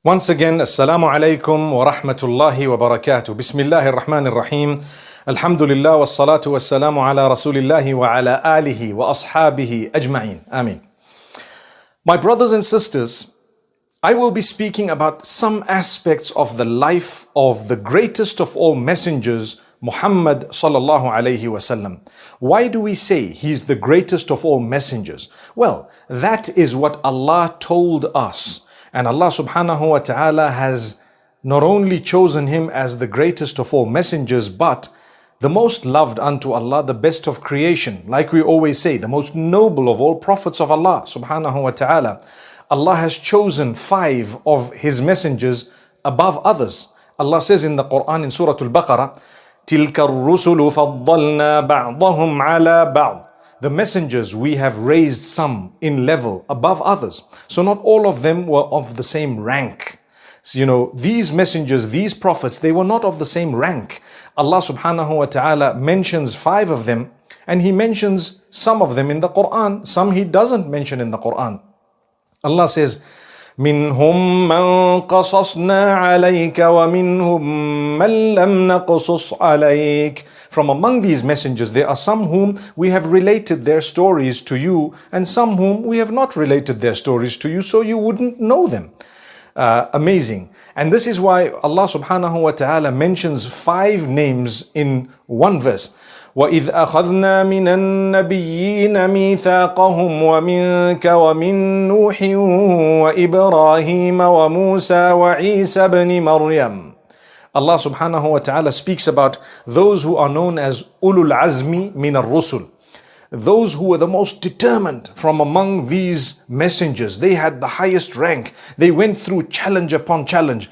Once again, Assalamu alaikum wa rahmatullahi wa barakatuh. Bismillahir Rahmanir Rahim. Alhamdulillah wa salatu wa salamu ala rasulillahi wa ala alihi wa ashabihi ajma'in. Ameen. My brothers and sisters, I will be speaking about some aspects of the life of the greatest of all messengers, Muhammad sallallahu alayhi wasallam. Why do we say he's the greatest of all messengers? Well, that is what Allah told us. And Allah subhanahu wa ta'ala has not only chosen him as the greatest of all messengers, but the most loved unto Allah, the best of creation. Like we always say, the most noble of all prophets of Allah subhanahu wa ta'ala. Allah has chosen 5 of his messengers above others. Allah says in the Quran in Surah Al-Baqarah, تِلْكَ الرُّسُلُ فَضَّلْنَا بَعْضَهُمْ عَلَى بَعْضٍ. The messengers, we have raised some in level above others. So not all of them were of the same rank. So, these messengers, these prophets, they were not of the same rank. Allah subhanahu wa ta'ala mentions 5 of them, and he mentions some of them in the Quran. Some he doesn't mention in the Quran. Allah says, منهم من قصصنا عليك ومنهم من لم نقصص عليك. From among these messengers, there are some whom we have related their stories to you, and some whom we have not related their stories to you, so you wouldn't know them. Amazing. And this is why Allah subhanahu wa ta'ala mentions 5 names in one verse. وَإِذْ أَخَذْنَا مِنَ النَّبِيِّينَ مِيثَاقَهُمْ وَمِنْكَ وَمِنْ نُوحٍ وَإِبْرَاهِيمَ وَمُوسَى وَعِيسَى بْنِ مَرْيَمَ. Allah subhanahu wa ta'ala speaks about those who are known as ulul azmi min ar-rusul. Those who were the most determined from among these messengers. They had the highest rank. They went through challenge upon challenge,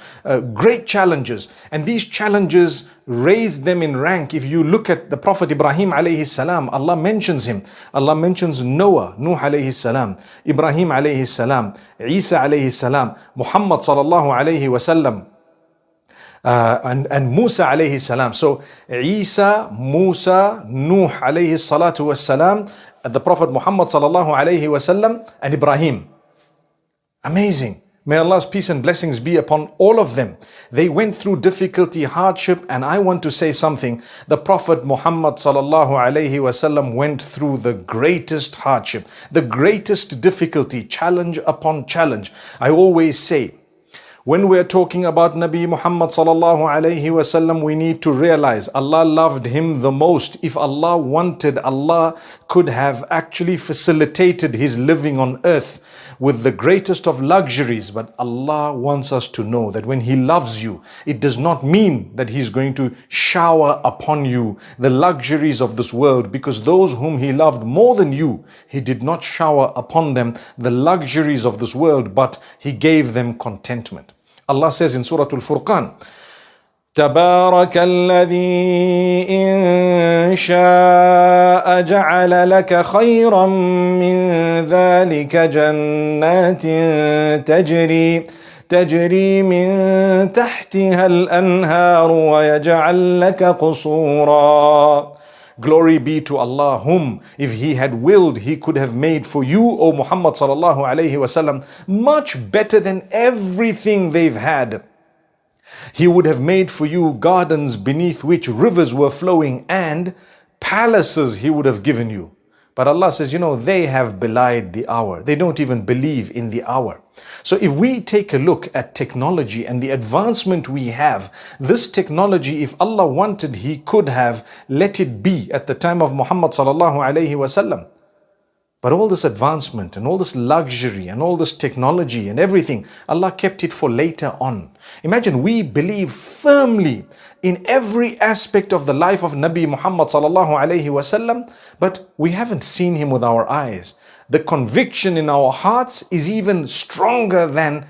great challenges. And these challenges raised them in rank. If you look at the Prophet Ibrahim alayhi salam, Allah mentions him. Allah mentions Noah, Nuh alayhi salam, Ibrahim alayhi salam, Isa alayhi salam, Muhammad sallallahu alayhi wasallam. And Musa alayhi salam. So Isa, Musa, Nuh alayhi salatu was salam, the Prophet Muhammad sallallahu alayhi wasallam, and Ibrahim. Amazing. May Allah's peace and blessings be upon all of them. They went through difficulty, hardship, and I want to say something. The Prophet Muhammad sallallahu alayhi wasallam went through the greatest hardship, the greatest difficulty, challenge upon challenge. I always say, when we're talking about Nabi Muhammad sallallahu alayhi wasallam, we need to realize Allah loved him the most. If Allah wanted, Allah could have actually facilitated his living on earth with the greatest of luxuries. But Allah wants us to know that when he loves you, it does not mean that he's going to shower upon you the luxuries of this world, because those whom he loved more than you, he did not shower upon them the luxuries of this world, but he gave them contentment. Allah says in Surah Al-Furqan, تبارك الذي إن شاء جعل لك خيرا من ذلك جنات تجري من تحتها الأنهار ويجعل لك قصورا. Glory be to Allah, whom, if he had willed, he could have made for you, O Muhammad sallallahu alayhi wasallam, much better than everything they've had. He would have made for you gardens beneath which rivers were flowing, and palaces he would have given you. But Allah says, they have belied the hour. They don't even believe in the hour. So if we take a look at technology and the advancement we have, this technology, if Allah wanted, he could have let it be at the time of Muhammad sallallahu alayhi wasallam. But all this advancement and all this luxury and all this technology and everything, Allah kept it for later on. Imagine, we believe firmly in every aspect of the life of Nabi Muhammad sallallahu alayhi wasallam, but we haven't seen him with our eyes. The conviction in our hearts is even stronger than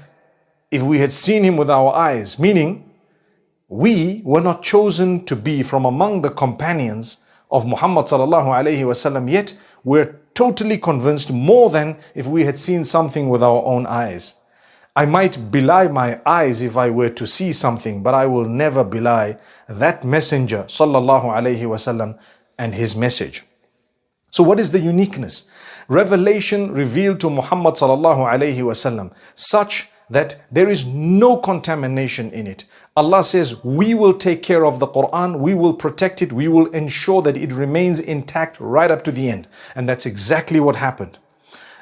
if we had seen him with our eyes. Meaning, we were not chosen to be from among the companions of Muhammad sallallahu alayhi wasallam, yet we're totally convinced more than if we had seen something with our own eyes. I might belie my eyes if I were to see something, but I will never belie that messenger sallallahu alayhi wasallam and his message. So what is the uniqueness? Revelation revealed to Muhammad sallallahu alayhi wasallam, such that there is no contamination in it. Allah says, we will take care of the Quran, we will protect it, we will ensure that it remains intact right up to the end. And that's exactly what happened.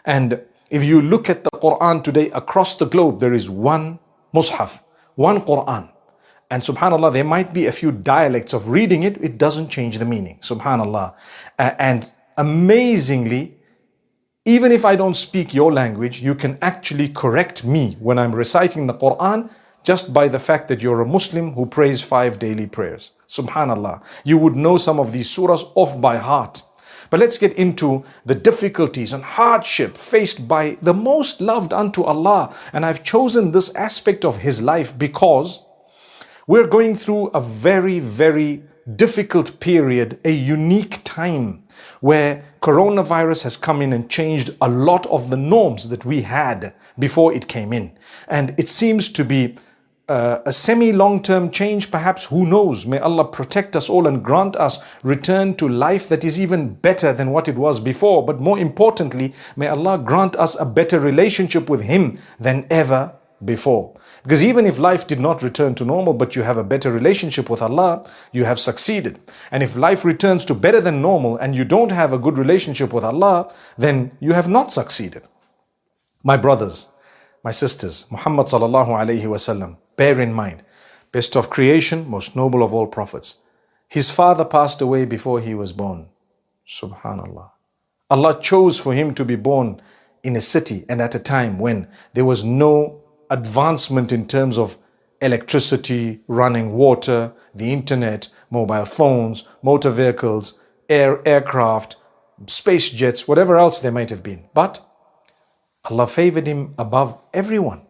And if you look at the Quran today across the globe, there is one Mus'haf, one Quran. And subhanAllah, there might be a few dialects of reading it, it doesn't change the meaning, subhanAllah. And amazingly, even if I don't speak your language, you can actually correct me when I'm reciting the Quran just by the fact that you're a Muslim who prays 5 daily prayers. Subhanallah. You would know some of these surahs off by heart. But let's get into the difficulties and hardship faced by the most loved unto Allah. And I've chosen this aspect of his life because we're going through a very, very difficult period, a unique time where coronavirus has come in and changed a lot of the norms that we had before it came in. And it seems to be a semi-long-term change, perhaps, who knows? May Allah protect us all and grant us return to life that is even better than what it was before. But more importantly, may Allah grant us a better relationship with Him than ever before. Because even if life did not return to normal, but you have a better relationship with Allah, you have succeeded. And if life returns to better than normal and you don't have a good relationship with Allah, then you have not succeeded. My brothers, my sisters, Muhammad sallallahu alayhi wasallam, bear in mind, best of creation, most noble of all prophets. His father passed away before he was born. Subhanallah. Allah chose for him to be born in a city and at a time when there was no advancement in terms of electricity, running water, the internet, mobile phones, motor vehicles, aircraft, space jets, whatever else there might have been. But Allah favored him above everyone.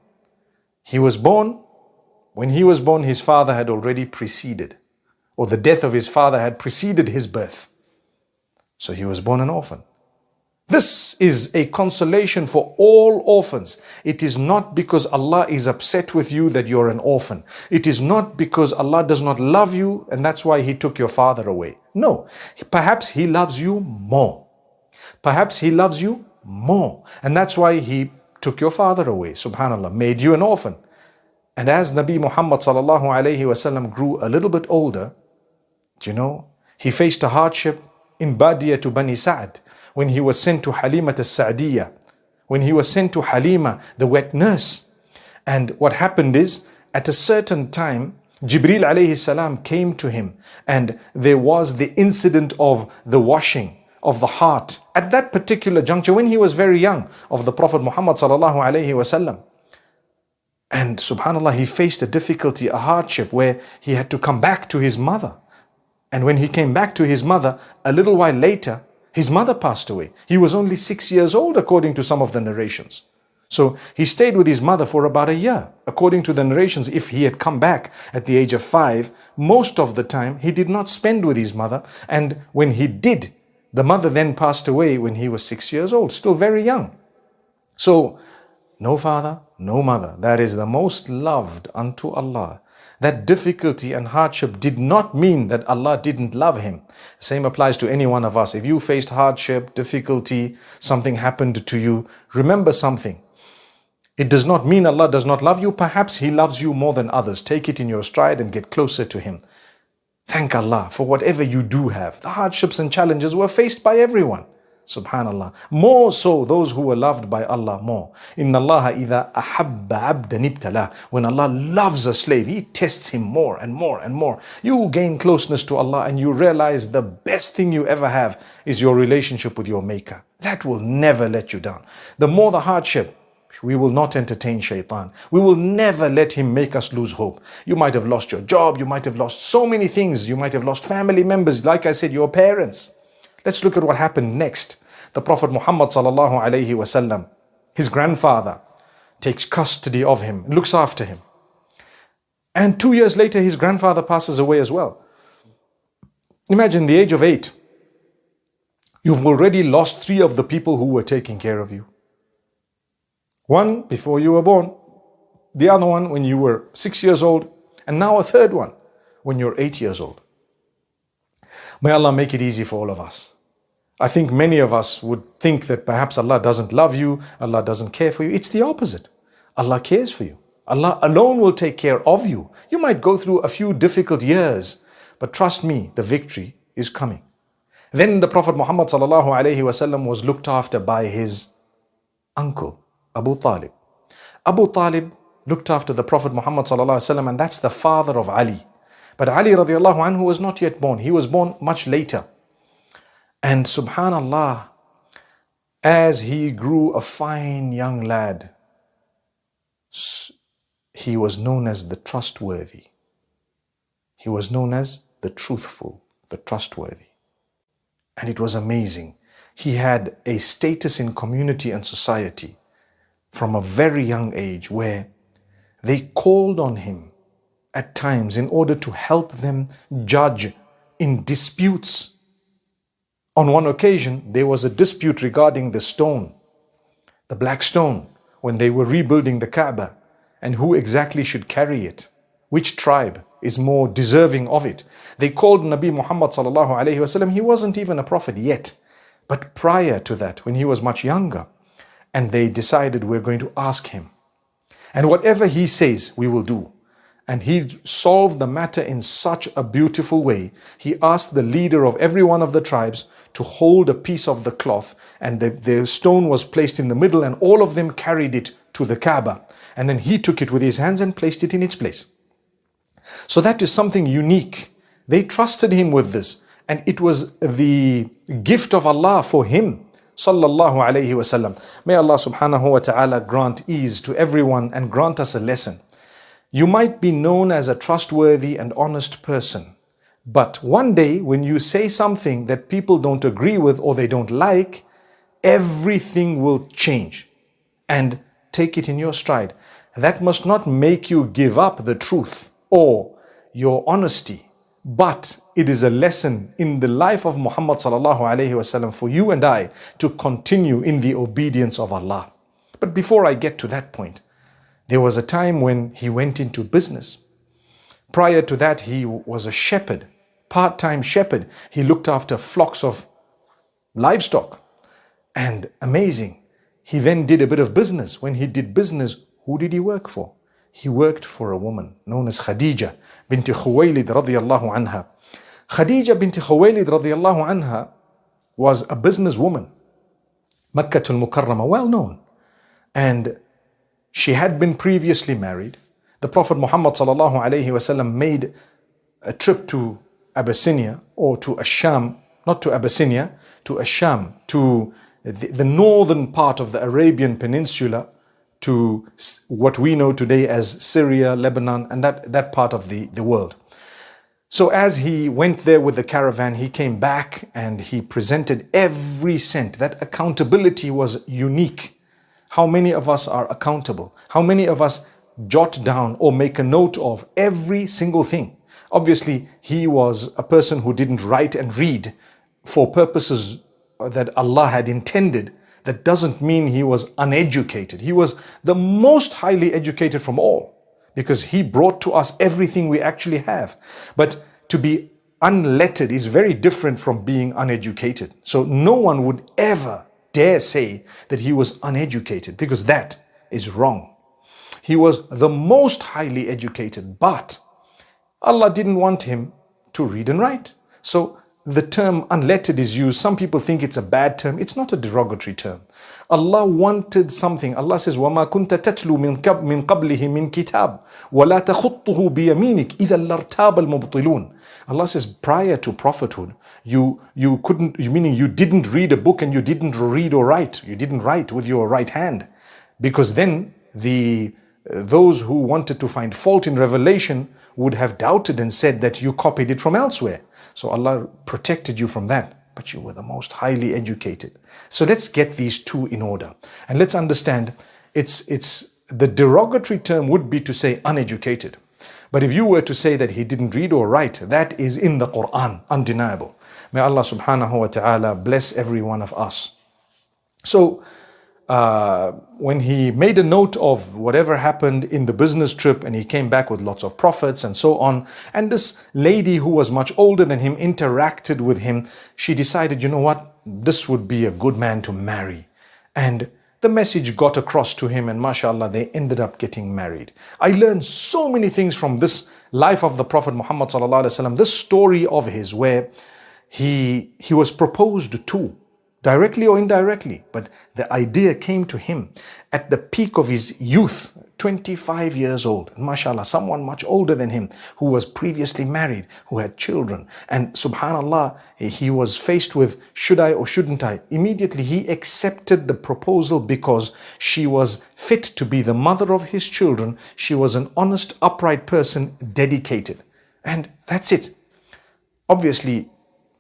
He was born. When he was born, his father had already preceded, or the death of his father had preceded his birth. So he was born an orphan. This is a consolation for all orphans. It is not because Allah is upset with you that you're an orphan. It is not because Allah does not love you and that's why He took your father away. No, perhaps He loves you more. Perhaps He loves you more. And that's why He took your father away, subhanAllah, made you an orphan. And as Nabi Muhammad sallallahu alayhi wasallam grew a little bit older, he faced a hardship in Badiya to Bani Sa'd. When he was sent to Halimat al-Sa'diyah, when he was sent to Halima, the wet nurse. And what happened is, at a certain time, Jibreel alayhi salam came to him and there was the incident of the washing of the heart. At that particular juncture, when he was very young, of the Prophet Muhammad sallallahu alayhi wasallam. And subhanAllah, he faced a difficulty, a hardship where he had to come back to his mother. And when he came back to his mother, a little while later, his mother passed away. He was only 6 years old, according to some of the narrations. So he stayed with his mother for about a year. According to the narrations, if he had come back at the age of 5, most of the time he did not spend with his mother. And when he did, the mother then passed away when he was 6 years old, still very young. So no father, no mother. That is the most loved unto Allah. That difficulty and hardship did not mean that Allah didn't love him. Same applies to any one of us. If you faced hardship, difficulty, something happened to you, remember something. It does not mean Allah does not love you. Perhaps He loves you more than others. Take it in your stride and get closer to Him. Thank Allah for whatever you do have. The hardships and challenges were faced by everyone. Subhanallah. More so those who were loved by Allah more. Inna Allah idha ahabba abdan ibtala. When Allah loves a slave, He tests him more and more and more. You gain closeness to Allah and you realize the best thing you ever have is your relationship with your Maker. That will never let you down. The more the hardship, we will not entertain shaitan. We will never let him make us lose hope. You might have lost your job. You might have lost so many things. You might have lost family members. Like I said, your parents. Let's look at what happened next. The Prophet Muhammad sallallahu alayhi wasallam, his grandfather, takes custody of him, looks after him. And 2 years later, his grandfather passes away as well. Imagine the age of 8. You've already lost 3 of the people who were taking care of you. One before you were born, the other one when you were 6 years old, and now a third one when you're 8 years old. May Allah make it easy for all of us. I think many of us would think that perhaps Allah doesn't love you, Allah doesn't care for you. It's the opposite. Allah cares for you. Allah alone will take care of you. You might go through a few difficult years, but trust me, the victory is coming. Then the Prophet Muhammad sallallahu alaihi wasallam was looked after by his uncle, Abu Talib. Abu Talib looked after the Prophet Muhammad sallallahu alaihi wasallam, and that's the father of Ali. But Ali radiallahu anhu was not yet born. He was born much later. And subhanallah, as he grew a fine young lad, he was known as the trustworthy. He was known as the truthful, the trustworthy. And it was amazing. He had a status in community and society from a very young age where they called on him at times in order to help them judge in disputes. On one occasion, there was a dispute regarding the stone, the black stone, when they were rebuilding the Kaaba, and who exactly should carry it, which tribe is more deserving of it. They called Nabi Muhammad sallallahu alaihi wasallam. He wasn't even a prophet yet, but prior to that, when he was much younger, and they decided, we're going to ask him, and whatever he says, we will do. And he solved the matter in such a beautiful way. He asked the leader of every one of the tribes to hold a piece of the cloth, and the stone was placed in the middle, and all of them carried it to the Kaaba. And then he took it with his hands and placed it in its place. So that is something unique. They trusted him with this, and it was the gift of Allah for him, sallallahu alayhi wasallam. May Allah subhanahu wa ta'ala grant ease to everyone and grant us a lesson. You might be known as a trustworthy and honest person, but one day when you say something that people don't agree with or they don't like, everything will change. And take it in your stride. That must not make you give up the truth or your honesty, but it is a lesson in the life of Muhammad sallallahu alaihi wasallam for you and I to continue in the obedience of Allah. But before I get to that point, there was a time when he went into business. Prior to that, he was a shepherd, part-time shepherd. He looked after flocks of livestock. And amazing, he then did a bit of business. When he did business, who did he work for? He worked for a woman known as Khadija binti Khuwaylid radiyallahu anha. Khadija binti Khuwaylid radiyallahu anha was a businesswoman, Makkatul Mukarramah, well known. And she had been previously married. The Prophet Muhammad sallallahu alayhi wasallam made a trip to Abyssinia or to Asham, not to Abyssinia, to Asham, to the northern part of the Arabian Peninsula, to what we know today as Syria, Lebanon, and that part of the world. So as he went there with the caravan, he came back and he presented every cent. That accountability was unique. How many of us are accountable? How many of us jot down or make a note of every single thing? Obviously, he was a person who didn't write and read for purposes that Allah had intended. That doesn't mean he was uneducated. He was the most highly educated from all, because he brought to us everything we actually have. But to be unlettered is very different from being uneducated. So no one would ever dare say that he was uneducated, because that is wrong. He was the most highly educated, but Allah didn't want him to read and write. So the term unlettered is used. Some people think it's a bad term. It's not a derogatory term. Allah wanted something. Allah says, وَمَا كُنْتَ تَتْلُو مِنْ قَبْلِهِ مِنْ كِتَابٍ وَلَا تَخُطُّهُ بِيَمِينِكَ إِذَا لَارْتَابَ الْمُبْطِلُونَ. Allah says, prior to prophethood, you couldn't, meaning you didn't read a book and you didn't read or write. You didn't write with your right hand, because then those who wanted to find fault in revelation would have doubted and said that you copied it from elsewhere. So Allah protected you from that, but you were the most highly educated. So let's get these two in order. And let's understand, it's the derogatory term would be to say uneducated. But if you were to say that he didn't read or write, that is in the Quran, undeniable. May Allah subhanahu wa ta'ala bless every one of us. So when he made a note of whatever happened in the business trip, and he came back with lots of profits and so on, and this lady who was much older than him interacted with him, she decided, you know what, this would be a good man to marry. And the message got across to him, and mashallah, they ended up getting married. I learned so many things from this life of the Prophet Muhammad sallallahu alaihi wasallam, this story of his where he was proposed to, directly or indirectly, but the idea came to him at the peak of his youth, 25 years old. And mashallah, someone much older than him who was previously married, who had children. And subhanallah, he was faced with, should I or shouldn't I? Immediately he accepted the proposal because she was fit to be the mother of his children. She was an honest, upright person, dedicated. And that's it. Obviously,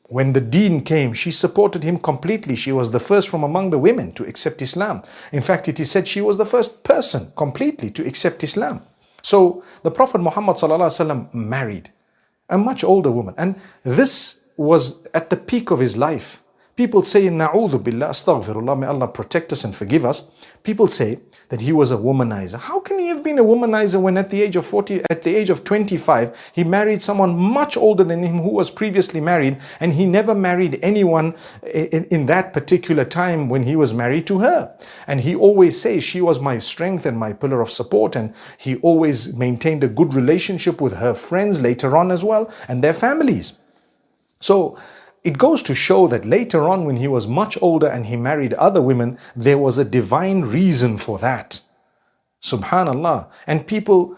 when the deen came, she supported him completely. She was the first from among the women to accept Islam. In fact, it is said she was the first person completely to accept Islam. So the Prophet Muhammad ﷺ married a much older woman. And this was at the peak of his life. People say, Na'udhu billah, astaghfirullah, may Allah protect us and forgive us. People say that he was a womanizer. How can he have been a womanizer when at the age of 40, at the age of 25, he married someone much older than him who was previously married, and he never married anyone in that particular time when he was married to her. And he always says she was my strength and my pillar of support, and he always maintained a good relationship with her friends later on as well, and their families. So it goes to show that later on when he was much older and he married other women, there was a divine reason for that. Subhanallah. And people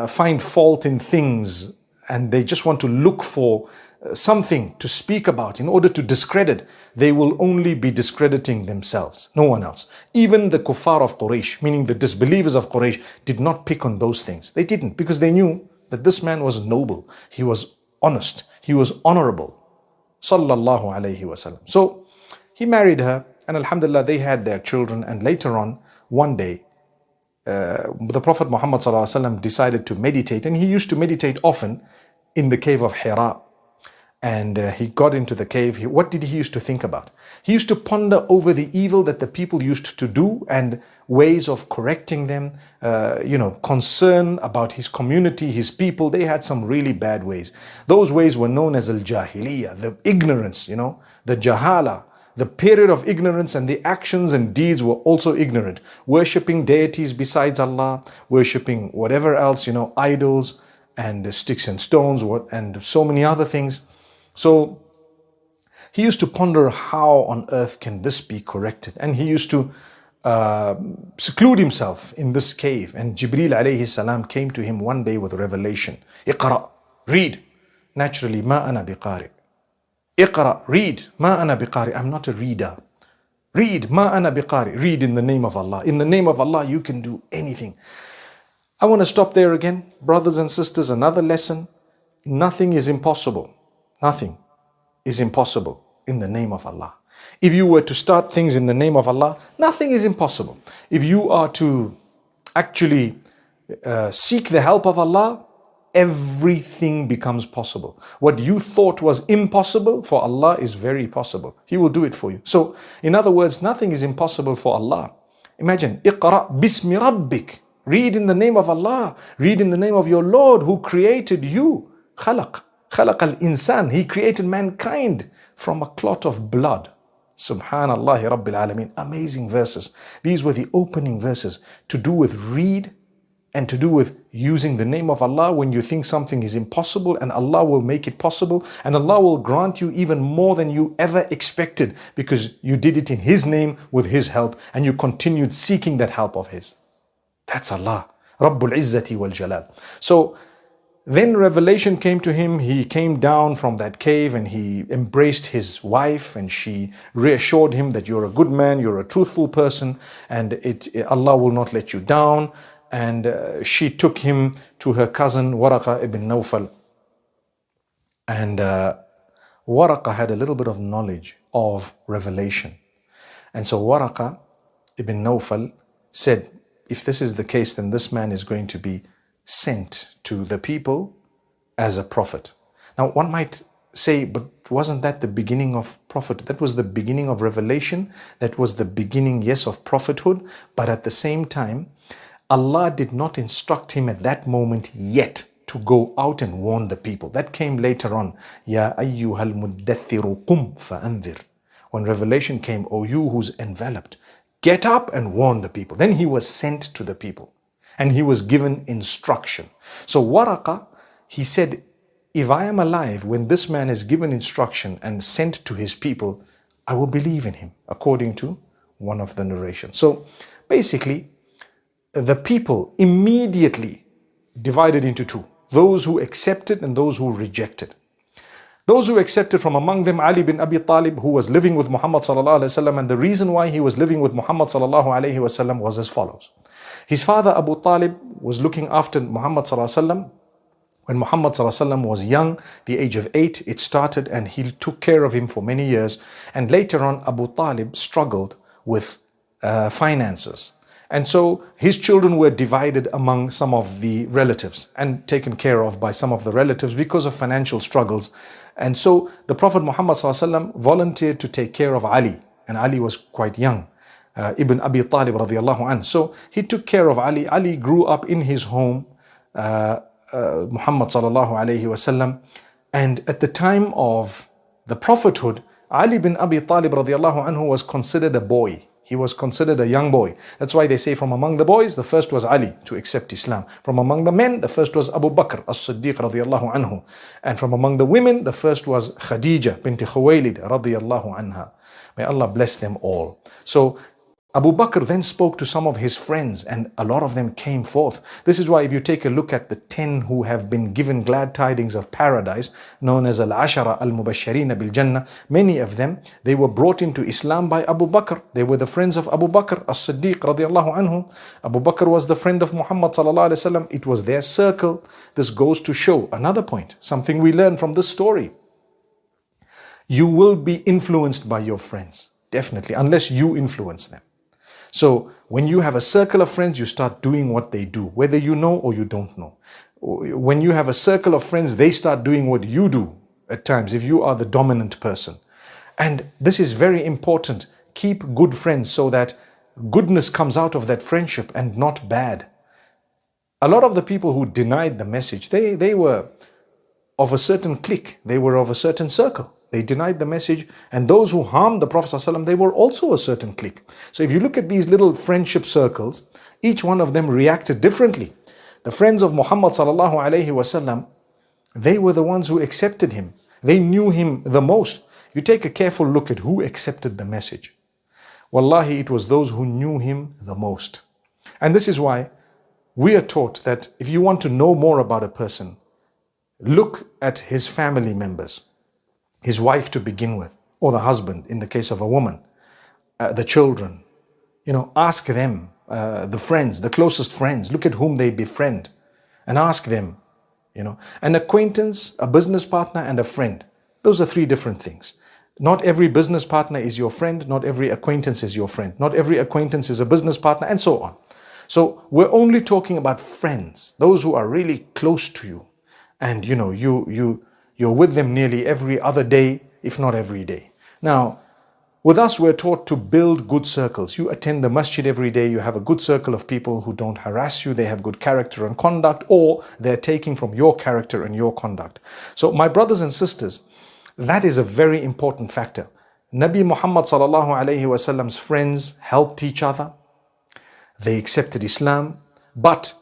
find fault in things and they just want to look for something to speak about in order to discredit. They will only be discrediting themselves, no one else. Even the kuffar of Quraysh, meaning the disbelievers of Quraysh, did not pick on those things. They didn't, because they knew that this man was noble, he was honest, he was honorable. Sallallahu alayhi wasallam. So he married her, and alhamdulillah, they had their children. And later on, one day, the Prophet Muhammad sallallahu alaihi wasallam decided to meditate, and he used to meditate often in the cave of Hira. And he got into the cave. What did he used to think about? He used to ponder over the evil that the people used to do and ways of correcting them, concern about his community, his people. They had some really bad ways. Those ways were known as al-jahiliyyah, the ignorance, the jahala, the period of ignorance, and the actions and deeds were also ignorant. Worshipping deities besides Allah, worshipping whatever else, idols and sticks and stones and so many other things. So he used to ponder how on earth can this be corrected. And he used to seclude himself in this cave. And Jibreel alayhi salam came to him one day with revelation. Iqra, read. Naturally, ma ana biqari. Iqra, read. Ma ana biqari. I'm not a reader. Read. Ma ana biqari. Read in the name of Allah. In the name of Allah, you can do anything. I want to stop there again. Brothers and sisters, another lesson. Nothing is impossible. Nothing is impossible in the name of Allah. If you were to start things in the name of Allah, nothing is impossible. If you are to actually seek the help of Allah, everything becomes possible. What you thought was impossible for Allah is very possible. He will do it for you. So, in other words, nothing is impossible for Allah. Imagine, Iqra bismi rabbik. Read in the name of Allah. Read in the name of your Lord who created you. Khalaq al-insan. He created mankind from a clot of blood. Subhanallah Rabbil Alameen. Amazing verses. These were the opening verses to do with read and to do with using the name of Allah when you think something is impossible, and Allah will make it possible, and Allah will grant you even more than you ever expected because you did it in His name with His help and you continued seeking that help of His. That's Allah. Rabbul Izzati wal Jalal. So then revelation came to him. He came down from that cave and he embraced his wife, and she reassured him that you're a good man, you're a truthful person, and Allah will not let you down. And she took him to her cousin Waraqa ibn Nawfal. And Waraqa had a little bit of knowledge of revelation. And so Waraqa ibn Nawfal said, if this is the case, then this man is going to be sent to the people as a prophet. Now, one might say, but wasn't that the beginning of prophet? That was the beginning of revelation. That was the beginning, yes, of prophethood. But at the same time, Allah did not instruct him at that moment yet to go out and warn the people. That came later on. Ya ayyuhal muddathiru qum fa'anzir. When revelation came, O you who's enveloped, get up and warn the people. Then he was sent to the people and he was given instruction. So Waraqa, he said, if I am alive when this man is given instruction and sent to his people, I will believe in him, according to one of the narrations. So basically, the people immediately divided into two: those who accepted and those who rejected. Those who accepted, from among them Ali bin Abi Talib, who was living with Muhammad sallallahu alaihi wasallam, and the reason why he was living with Muhammad sallallahu alaihi wasallam was as follows. His father Abu Talib was looking after Muhammad sallallahu alaihi wasallam. When Muhammad sallallahu alaihi wasallam was young, the age of 8, it started, and he took care of him for many years. And later on, Abu Talib struggled with finances. And so his children were divided among some of the relatives and taken care of by some of the relatives because of financial struggles. And so the Prophet Muhammad ﷺ volunteered to take care of Ali, and Ali was quite young, Ibn Abi Talib radiallahu anhu. So he took care of Ali. Ali grew up in his home, Muhammad sallallahu alayhi wasallam. And at the time of the prophethood, Ali bin Abi Talib radiallahu anhu was considered a boy. He was considered a young boy. That's why they say from among the boys, the first was Ali to accept Islam. From among the men, the first was Abu Bakr as-Siddiq radiallahu anhu. And from among the women, the first was Khadija bint Khuwaylid radiallahu anha. May Allah bless them all. So Abu Bakr then spoke to some of his friends, and a lot of them came forth. This is why if you take a look at the 10 who have been given glad tidings of paradise, known as Al-Ashara Al-Mubashirina Bil-Jannah, many of them, they were brought into Islam by Abu Bakr. They were the friends of Abu Bakr as-Siddiq radiallahu anhu. Abu Bakr was the friend of Muhammad sallallahu alaihi wasallam. It was their circle. This goes to show another point, something we learn from this story. You will be influenced by your friends, definitely, unless you influence them. So when you have a circle of friends, you start doing what they do, whether you know or you don't know. When you have a circle of friends, they start doing what you do at times, if you are the dominant person. And this is very important. Keep good friends so that goodness comes out of that friendship and not bad. A lot of the people who denied the message, they were of a certain clique, they were of a certain circle. They denied the message, and those who harmed the Prophet ﷺ, they were also a certain clique. So if you look at these little friendship circles, each one of them reacted differently. The friends of Muhammad ﷺ, they were the ones who accepted him. They knew him the most. You take a careful look at who accepted the message. Wallahi, it was those who knew him the most. And this is why we are taught that if you want to know more about a person, look at his family members. His wife to begin with, or the husband in the case of a woman, the children. Ask them, the friends, the closest friends, look at whom they befriend and ask them. An acquaintance, a business partner, and a friend. Those are 3 different things. Not every business partner is your friend, not every acquaintance is your friend, not every acquaintance is a business partner, and so on. So we're only talking about friends, those who are really close to you. And you're with them nearly every other day, if not every day. Now, with us, we're taught to build good circles. You attend the masjid every day, you have a good circle of people who don't harass you, they have good character and conduct, or they're taking from your character and your conduct. So my brothers and sisters, that is a very important factor. Nabi Muhammad sallallahu alayhi wasallam's friends helped each other. They accepted Islam, but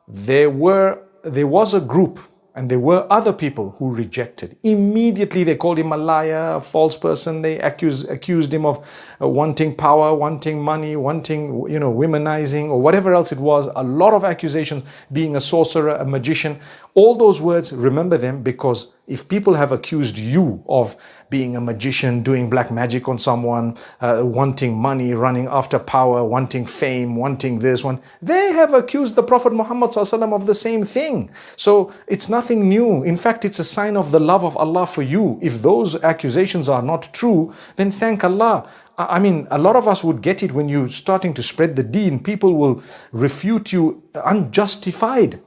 there was a group, and there were other people who rejected. Immediately they called him a liar, a false person. They accused him of wanting power, wanting money, wanting, womanizing, or whatever else it was. A lot of accusations, being a sorcerer, a magician. All those words, remember them, because if people have accused you of being a magician, doing black magic on someone, wanting money, running after power, wanting fame, wanting this one, they have accused the Prophet Muhammad ﷺ of the same thing. So it's nothing new. In fact, it's a sign of the love of Allah for you. If those accusations are not true, then thank Allah. I mean, a lot of us would get it when you're starting to spread the deen. People will refute you unjustified,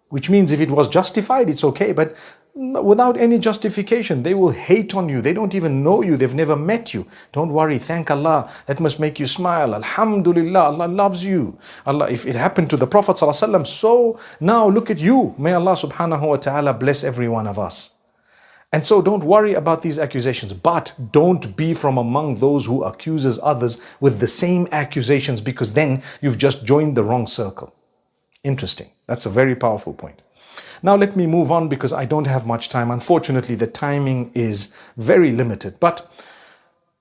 which means if it was justified, it's okay. But without any justification, they will hate on you. They don't even know you. They've never met you. Don't worry. Thank Allah. That must make you smile. Alhamdulillah. Allah loves you. Allah, if it happened to the Prophet ﷺ, so now look at you. May Allah subhanahu wa ta'ala bless every one of us. And so don't worry about these accusations, but don't be from among those who accuses others with the same accusations, because then you've just joined the wrong circle. Interesting. That's a very powerful point. Now let me move on because I don't have much time. Unfortunately, the timing is very limited. But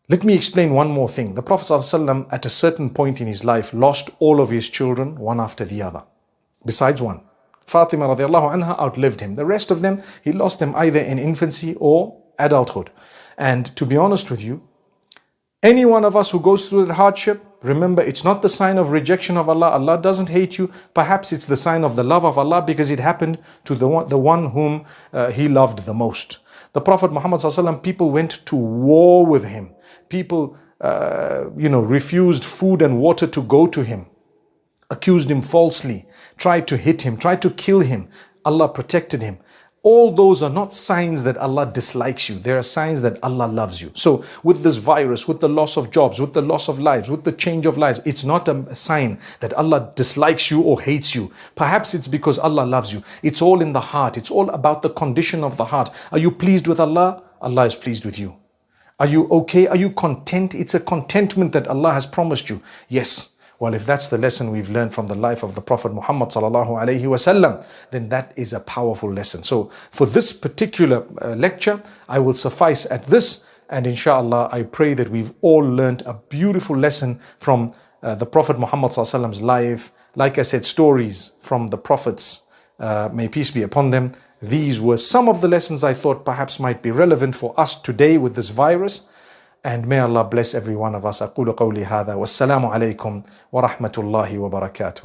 let me explain one more thing. The Prophet ﷺ at a certain point in his life lost all of his children one after the other, besides one. Fatima radiallahu anha outlived him. The rest of them, he lost them either in infancy or adulthood. And to be honest with you, any one of us who goes through that hardship, remember, it's not the sign of rejection of Allah. Allah doesn't hate you. Perhaps it's the sign of the love of Allah, because it happened to the one whom he loved the most. The Prophet Muhammad ﷺ, people went to war with him. People, refused food and water to go to him, accused him falsely, tried to hit him, tried to kill him. Allah protected him. All those are not signs that Allah dislikes you. They are signs that Allah loves you. So with this virus, with the loss of jobs, with the loss of lives, with the change of lives, it's not a sign that Allah dislikes you or hates you. Perhaps it's because Allah loves you. It's all in the heart. It's all about the condition of the heart. Are you pleased with Allah? Allah is pleased with you. Are you okay? Are you content? It's a contentment that Allah has promised you. Yes. Well, if that's the lesson we've learned from the life of the Prophet Muhammad sallallahu alaihi wasallam, then that is a powerful lesson. So for this particular lecture, I will suffice at this. And inshallah, I pray that we've all learned a beautiful lesson from the Prophet Muhammad sallallahu alaihi wasallam's life. Like I said, stories from the prophets, may peace be upon them. These were some of the lessons I thought perhaps might be relevant for us today with this virus. And may Allah bless every one of us. أقول قولي هذا والسلام عليكم ورحمة الله وبركاته.